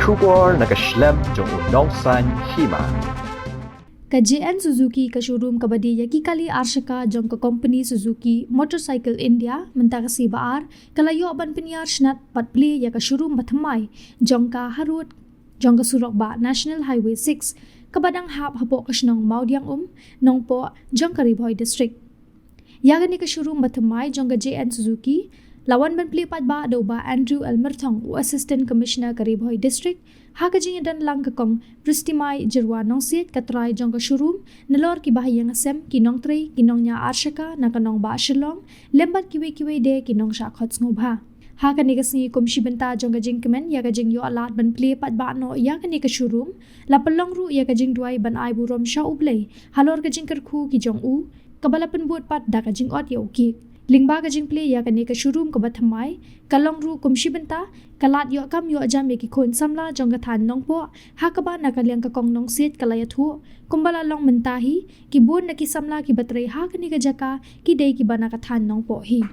Shubor nakaslem jong unongsan Hima. Kajian Suzuki ka showroom kabadi yaki kali Shaka jong ka company Suzuki Motorcycle India mentaka si baar kalayo ban penyar snat pat Plie ya ka showroom Thymmai jong ka harut jong ka surok ba National Highway 6 kabadang hap hapo ka snong Mawdiangum nong po jong ka Bhoi district. Yaga ni ka showroom Thymmai jong ka JN Suzuki lawan ban Plie pat ba do ba Andrew Elmerthong u Assistant Commissioner ka Bhoi district ha ka jing dan lang ka kong Thymmai jirwa nong siet ka try jong ka showroom nalor ki bahayang asem kinong tray kinong nya Shaka na kanong ba shilong lembat kiwe de kinong sha khots ngobha ha ka ni ka singi komshi benta jong ka jing kemen ya ka jing yo alat ban Plie pat ba no ya ka ni ka showroom la palong ru ya ka jing duai ban ai burom sha uble halor ka jing kerku ki jong u kabalapan buat pat da ka jing ot ya ukik lingba ka jing Plie ya ka ni ka showroom ka Thymmai kalong ru komshi benta kalat yo kam yo jam ki khon samla jong ka than nong po ha ka ba na ka liang ka kong nong sit kalaya thu kumbala long mentahi ki bun na ki samla ki batre ha ka ni ka jaka ki dei ki bana ka than nong po hi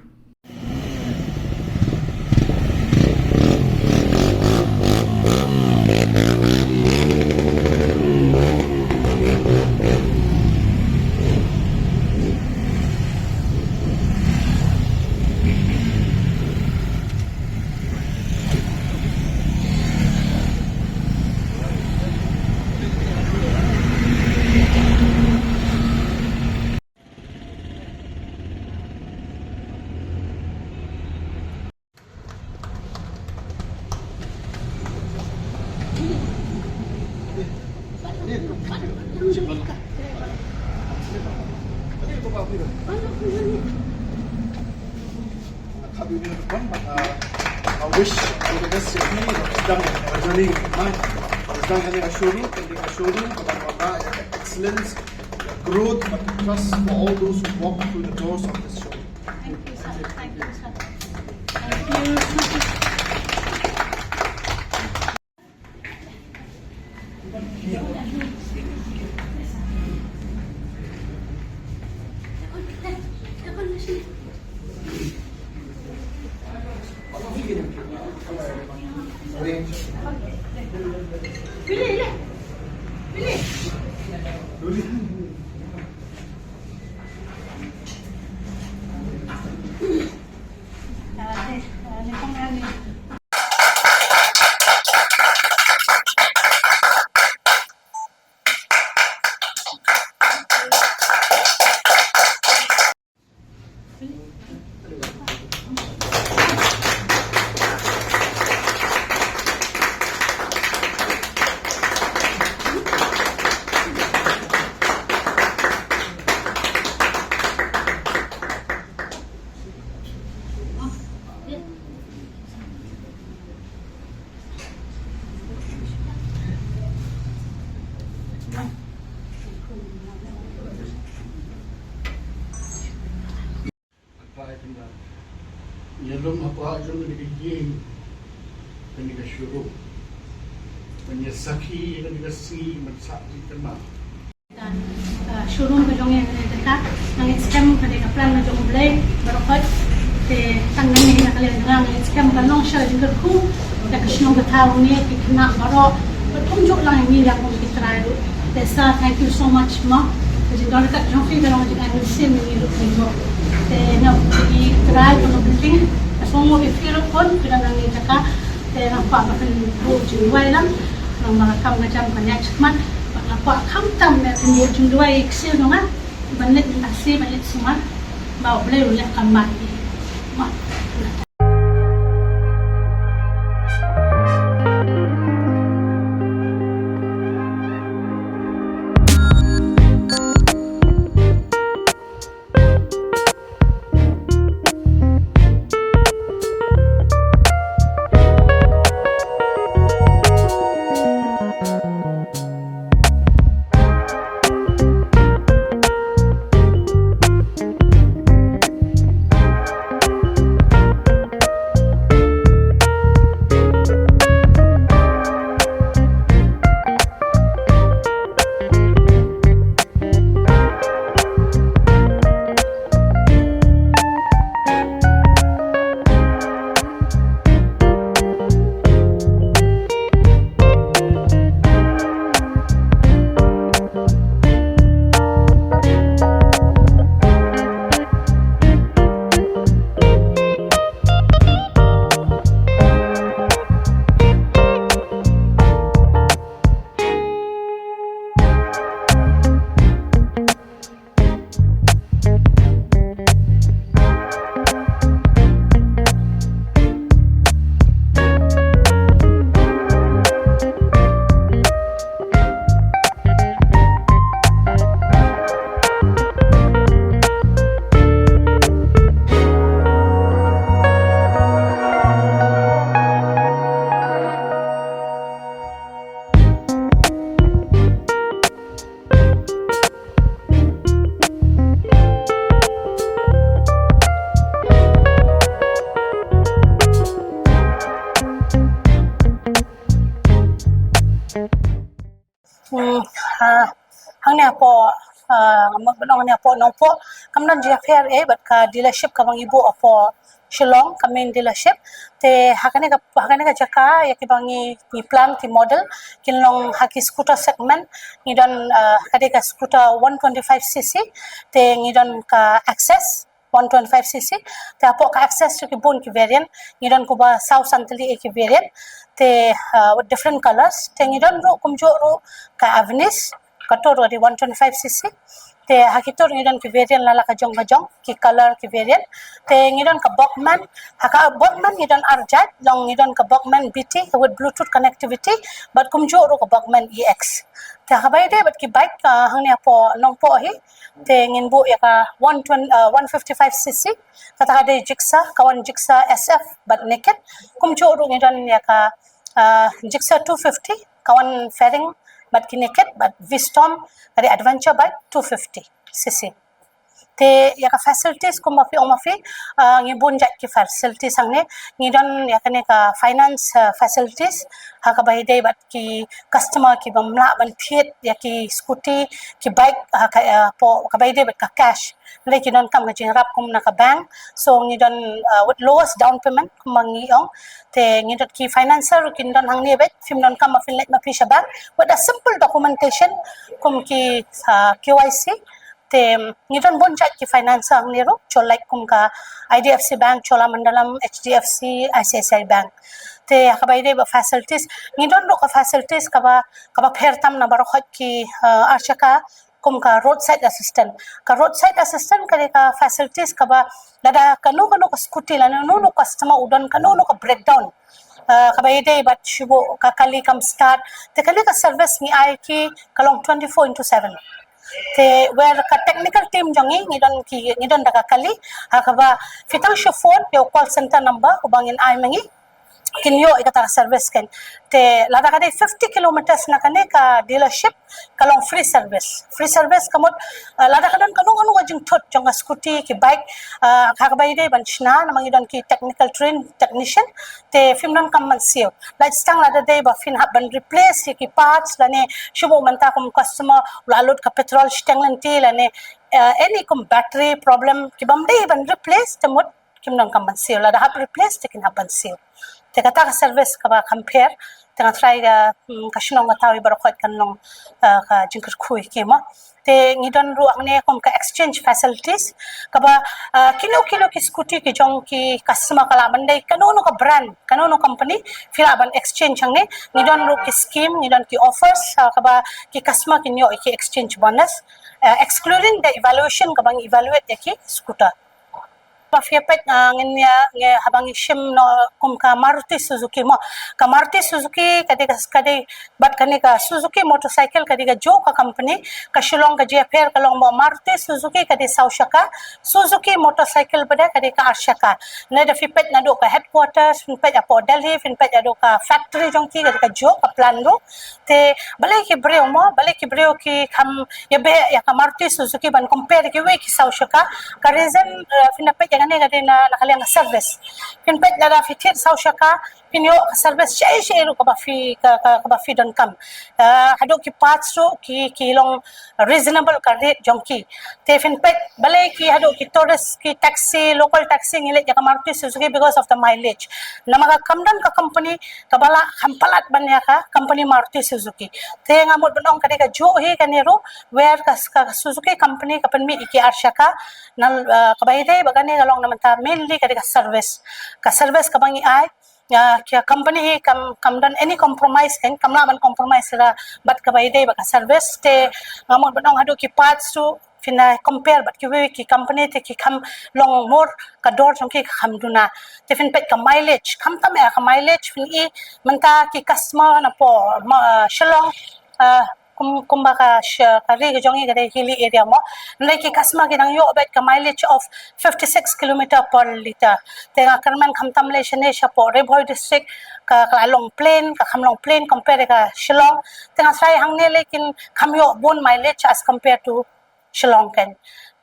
I wish you the best safety. It's done journey. It's done in a showroom, in a showroom. Excellence, growth, but trust for all those who walk through the doors of this showroom. Thank you, sir. Thank you, sir. Thank you. Yellow apa jom ni kiji, ni ka showroom, ni saki, ni ka si, masak di kena. Showroom ka jong yang dekat nang scam ka de plan na jong blay barokot te tang ni na kalian nang scam ka nong sha jing ku ta ka shnong ka thaw ni ki kna baro tum jok lang ni la ko ki try te sa thank you so much ma jing dor ka jong fi dong jing ai sim ni lu ni mo te na ki try ko no biting so mo ki firo kon ki nang ni jaka te na pa ba kan ku jing wai lam nang ma kam na jam ka next month apa kam tam me ni jing dua excel no nga banet ni tasi banet semua mau boleh boleh kamat ma hang ne po benong ne po nong po kamnan je fair but ka dealership ka bang ibu apo Shillong kamin dealership te hakane ka jaka ya ki bangi ni plan ki model kinlong haki scooter segment ngidon kade ka scooter 125cc te ngidon ka access 125cc te apo ka access to ki bun ki variant ngidon ko ba south santali ki variant te with different colors te ngidon ro kumjo ro ka avenis katoro di 125cc te hakitor ngidon ki variant lala ka jong ki color ki variant te ngidon ka Bokman haka Bokman ngidon arjat long ngidon ka Bokman BT with bluetooth connectivity but kumjo ro ka Bokman EX te habay de but ki bike hangni apo nong po hi te ngin bu ya ka 155cc kata de jiksa kawan jiksa SF but naked kumjo ro ngidon ya ka jiksa 250 kawan fairing but naked but V-Storm ada adventure bike 250cc te ya ka facilities ko mafi ngibun jat ki facilities hangne ngidon ya kane ka finance facilities ha ka bai dei bat ki customer ki bamla ban thiet ya ki scooty ki bike ha ka po ka bai dei bat ka cash le ki non kam ka jing rap kum na ka bank so ngidon with lowest down payment kum mangi ong te ngidot ki financer kin don hangne bet film non kam mafi let mafi shabak with a simple documentation kum ki KYC te ngidon bon chat ki finance ang niro cholai kum ka IDFC bank Cholamandalam HDFC ICICI bank te akabai de ba facilities ngidon ro ka facilities ka ba phertam na baro khot ki Shaka kum ka roadside assistant ka de ka facilities ka ba lada kanu ka scooty la no customer udon kanu ka breakdown kabai de bat shibo ka kali kam start te kali ka service ni ai ki kalong 24/7 te where ka technical team jongi ngidon daga kali hakaba fitang show phone yo call center number ubangin ai mangi kinyo ikata service ken te lada ka de 50 kilometers na kane ka dealership kalong free service kamot lada ka don kanu jing thot jonga scooty ki bike hakaba ide banchna namangidon ki technical technician te fimnon kam mansio like stang lada de ba fin ban replace ki parts lane shubo manta kum customer lalot ka petrol stenglan ti lane any kum battery problem ki bamde ban replace temot kimnon kam mansio lada hap replace te kin hapan sil te kata ka service ka ba compare tengah try ka shinong ka tawi barokot kanong ka jingkar kui kema te ngidon ruak ne kom ka exchange facilities ka ba kilo ki scooty ki jong ki customer kala bandai kanono ka brand kanono company fila ban exchange hangne ngidon ru ki scheme ngidon ki offers ka ba ki customer ki nyo ki exchange bonus excluding the evaluation ka bang evaluate ki scooter Fiapet nge habang shim no kum ka Maruti Suzuki mo ka Maruti Suzuki kade bat kane ka Suzuki motorcycle kade ka jo ka company ka Shillong ka JFR ka long mo Maruti Suzuki kade Shaka Suzuki motorcycle pada kade ka Shaka na da fipet na do ka headquarters fipet apo Delhi fipet do ka factory jong ki kade ka jo ka plan ro te balai ki breo ki kham ya be ya ka Maruti Suzuki ban compare ki we ki Shaka ka reason finapet ne na nakaliang service pinpet daga fitit sau Shaka pinyo service shay ru ka ba fi don kam hado ki parts ro ki long reasonable ka rate jongki te pinpet balai ki hado ki tourist ki taxi local taxi ngile ya Maruti Suzuki because of the mileage namaga kamdan ka company kabala hampalat banya ka company Maruti Suzuki te ngamot bonong ka ka jo hi kanero where ka Suzuki company ka panmi iki Shaka nal kabaide bagane galong naman ta mainly ka service ka bangi ai kya company hi kam dan any compromise kan kamla man compromise ra bat kabaide ba service te ngamot bonong hadu ki parts to fina compare bat ki company te ki kham long more ka dor jong ki kham duna te fin pet ka mileage kham tam ka mileage fin I manta ki customer na po Shillong kumbaka kari ke jongi kare hilly area mo like kasma ke nang yo bet ka mileage of 56 km per liter tenga karman khamtam le shane shapo Bhoi district ka long plain ka khamlong plain compare ka Shillong tenga sai hangne lekin khamyo bon mileage as compared to Shillong kan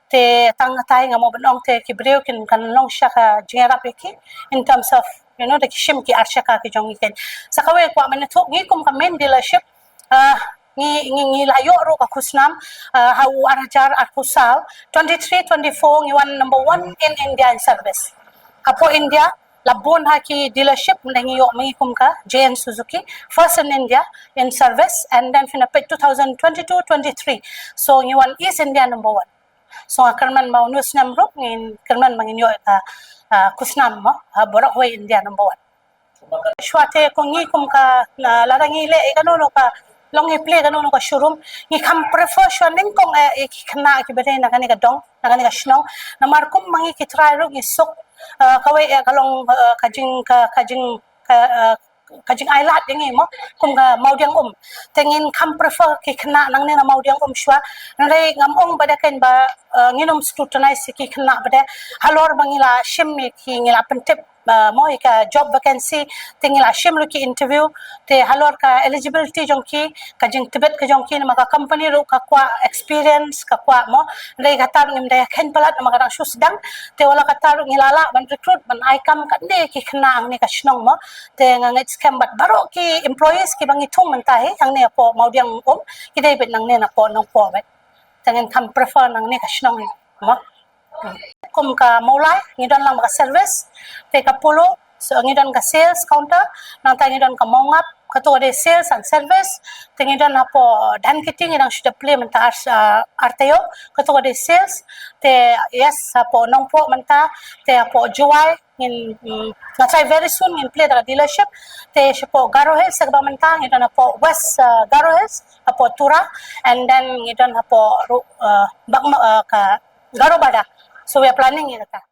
te tang tai ngamo benong te ki breu kin kan long shaka jingara peki in terms of the shim ki Shaka ki jongi kan sakawe kwa man thok ngi kum ka main dealership ngi layo ro ka kusnam hau arajar arkusal 23-24 ngi one number 1 in India in service. Apo India labun haki dealership ngi yo mengikum ka JN Suzuki first in India in service, and then fina pet 2022-23 so ngi one is India number 1. So kerman mau nus namruk ngin kerman mangin yo ka kusnam mo borok Bhoi India number 1. Shwate ko ngi kum ka larangi le ikanono ka long i play kanu ka showroom ni kam prefer shwaning kong ikna ki bede na kani ka dong na kani ka shnong na markum mangi ki try ro ni sok kawe kalong kajing ailat dingi mo kum ka Mawdiangum tengin kam prefer ki kna nang ne na Mawdiangum shwa ngai ngamong bada kan ba nginom scrutinize ki kna bada halor bangila shimmi ki ngila pentep mo ka job vacancy tingila shim lu ki interview te halor ka eligibility jongki kajing tibet ka jongki maka company ru ka kwa experience ka kwa mo ngai katar ngim da khen palat maka rang shu sedang te wala katar ngilala ban recruit ban ikam ka de ki khna ang ni ka shnong mo te ngai scam bat baro ki employees ki bangi thung man tai ang ne po Mawdiangum ki dei bet nang ne na po nong po bet tengen kam prefer nang ne ka shnong mo kum ka maulai ngidon lang maka service te ka polo so ngidon ka sales counter nang ta ngidon ka mongap kato de sales and service te ngidon apo dan kiting ngidon sudah play menta arteo kato de sales te yes apo nong po menta te apo juai in ngatai very soon in play da dealership te sipo garohes sa menta ngidon apo west garohes apo tura and then ngidon apo bagma ka garobada. So we are planning it.